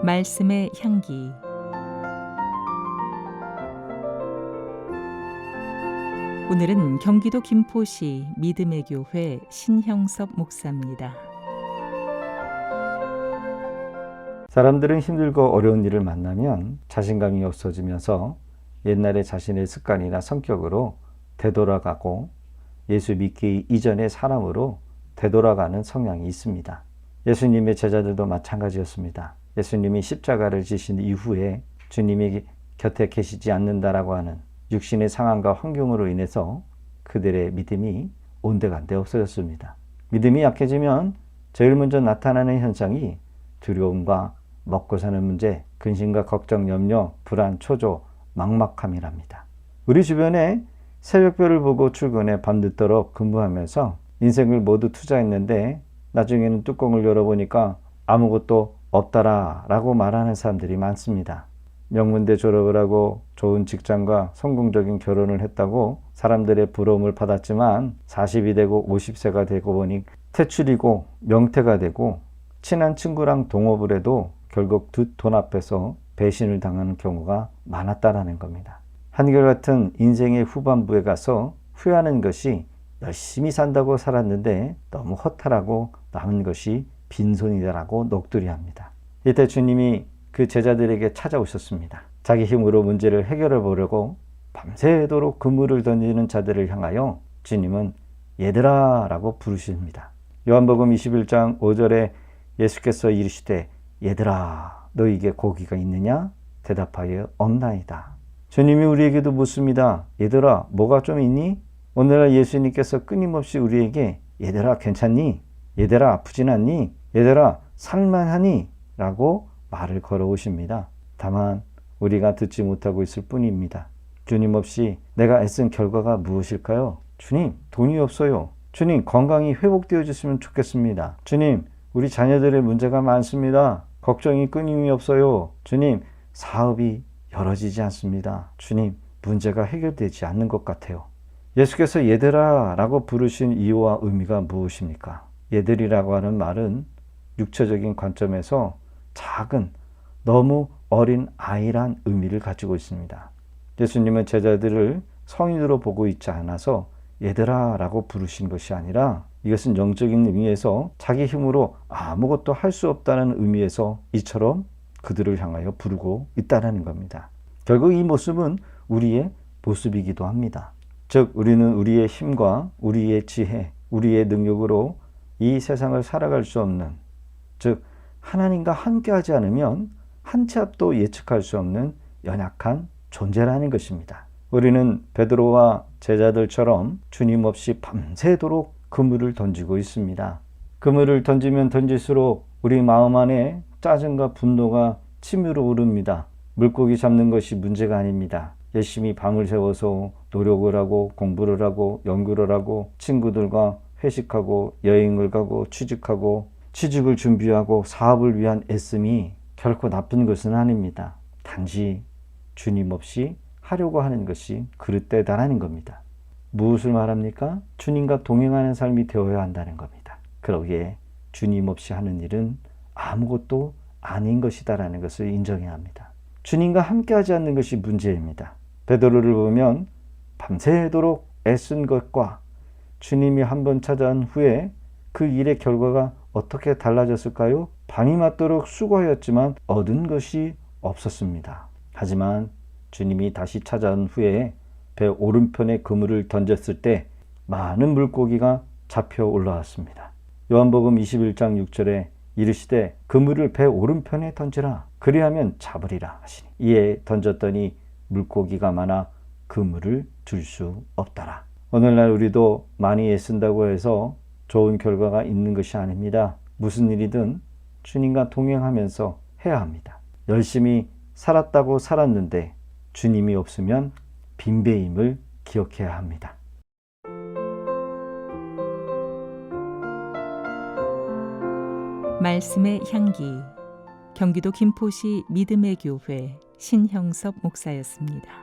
말씀의 향기. 오늘은 경기도 김포시 믿음의 교회 신형섭 목사입니다. 사람들은 힘들고 어려운 일을 만나면 자신감이 없어지면서 옛날의 자신의 습관이나 성격으로 되돌아가고 예수 믿기 이전의 사람으로 되돌아가는 성향이 있습니다. 예수님의 제자들도 마찬가지였습니다. 예수님이 십자가를 지신 이후에 주님이 곁에 계시지 않는다라고 하는 육신의 상황과 환경으로 인해서 그들의 믿음이 온데간데 없어졌습니다. 믿음이 약해지면 제일 먼저 나타나는 현상이 두려움과 먹고 사는 문제, 근심과 걱정, 염려, 불안, 초조, 막막함이랍니다. 우리 주변에 새벽별을 보고 출근해 밤늦도록 근무하면서 인생을 모두 투자했는데 나중에는 뚜껑을 열어보니까 아무것도 없더라 라고 말하는 사람들이 많습니다. 명문대 졸업을 하고 좋은 직장과 성공적인 결혼을 했다고 사람들의 부러움을 받았지만 40이 되고 50세가 되고 보니 퇴출이고 명퇴가 되고 친한 친구랑 동업을 해도 결국 돈 앞에서 배신을 당하는 경우가 많았다라는 겁니다. 한결같은 인생의 후반부에 가서 후회하는 것이 열심히 산다고 살았는데 너무 허탈하고 남은 것이 빈손이다라고 녹두리합니다. 이때 주님이 그 제자들에게 찾아오셨습니다. 자기 힘으로 문제를 해결해 보려고 밤새도록 그물을 던지는 자들을 향하여 주님은 얘들아 라고 부르십니다. 요한복음 21장 5절에 예수께서 이르시되 얘들아 너희에게 고기가 있느냐? 대답하여 없나이다. 주님이 우리에게도 묻습니다. 얘들아 뭐가 좀 있니? 오늘날 예수님께서 끊임없이 우리에게 얘들아 괜찮니? 얘들아 아프진 않니? 얘들아 살만하니? 라고 말을 걸어오십니다. 다만 우리가 듣지 못하고 있을 뿐입니다. 주님 없이 내가 애쓴 결과가 무엇일까요? 주님 돈이 없어요. 주님 건강이 회복되어졌으면 좋겠습니다. 주님 우리 자녀들의 문제가 많습니다. 걱정이 끊임이 없어요. 주님 사업이 열어지지 않습니다. 주님 문제가 해결되지 않는 것 같아요. 예수께서 얘들아 라고 부르신 이유와 의미가 무엇입니까? 얘들이라고 하는 말은 육체적인 관점에서 작은 너무 어린 아이란 의미를 가지고 있습니다. 예수님은 제자들을 성인으로 보고 있지 않아서 얘들아 라고 부르신 것이 아니라 이것은 영적인 의미에서 자기 힘으로 아무것도 할 수 없다는 의미에서 이처럼 그들을 향하여 부르고 있다는 겁니다. 결국 이 모습은 우리의 모습이기도 합니다. 즉 우리는 우리의 힘과 우리의 지혜, 우리의 능력으로 이 세상을 살아갈 수 없는, 즉 하나님과 함께하지 않으면 한 치 앞도 예측할 수 없는 연약한 존재라는 것입니다. 우리는 베드로와 제자들처럼 주님 없이 밤새도록 그물을 던지고 있습니다. 그물을 던지면 던질수록 우리 마음 안에 짜증과 분노가 치밀어 오릅니다. 물고기 잡는 것이 문제가 아닙니다. 열심히 밤을 새워서 노력을 하고 공부를 하고 연구를 하고 친구들과 회식하고 여행을 가고 취직을 준비하고 사업을 위한 애씀이 결코 나쁜 것은 아닙니다. 단지 주님 없이 하려고 하는 것이 그릇되다라는 겁니다. 무엇을 말합니까? 주님과 동행하는 삶이 되어야 한다는 겁니다. 그러기에 주님 없이 하는 일은 아무것도 아닌 것이다라는 것을 인정해야 합니다. 주님과 함께하지 않는 것이 문제입니다. 베드로를 보면 밤새도록 애쓴 것과 주님이 한번 찾아온 후에 그 일의 결과가 어떻게 달라졌을까요? 밤이 맞도록 수고하였지만 얻은 것이 없었습니다. 하지만 주님이 다시 찾아온 후에 배 오른편에 그물을 던졌을 때 많은 물고기가 잡혀 올라왔습니다. 요한복음 21장 6절에 이르시되 그물을 배 오른편에 던지라 그리하면 잡으리라 하시니 이에 던졌더니 물고기가 많아 그물을 줄 수 없더라. 오늘날 우리도 많이 애쓴다고 해서 좋은 결과가 있는 것이 아닙니다. 무슨 일이든 주님과 동행하면서 해야 합니다. 열심히 살았다고 살았는데 주님이 없으면 빈배임을 기억해야 합니다. 말씀의 향기. 경기도 김포시 믿음의 교회 신형섭 목사였습니다.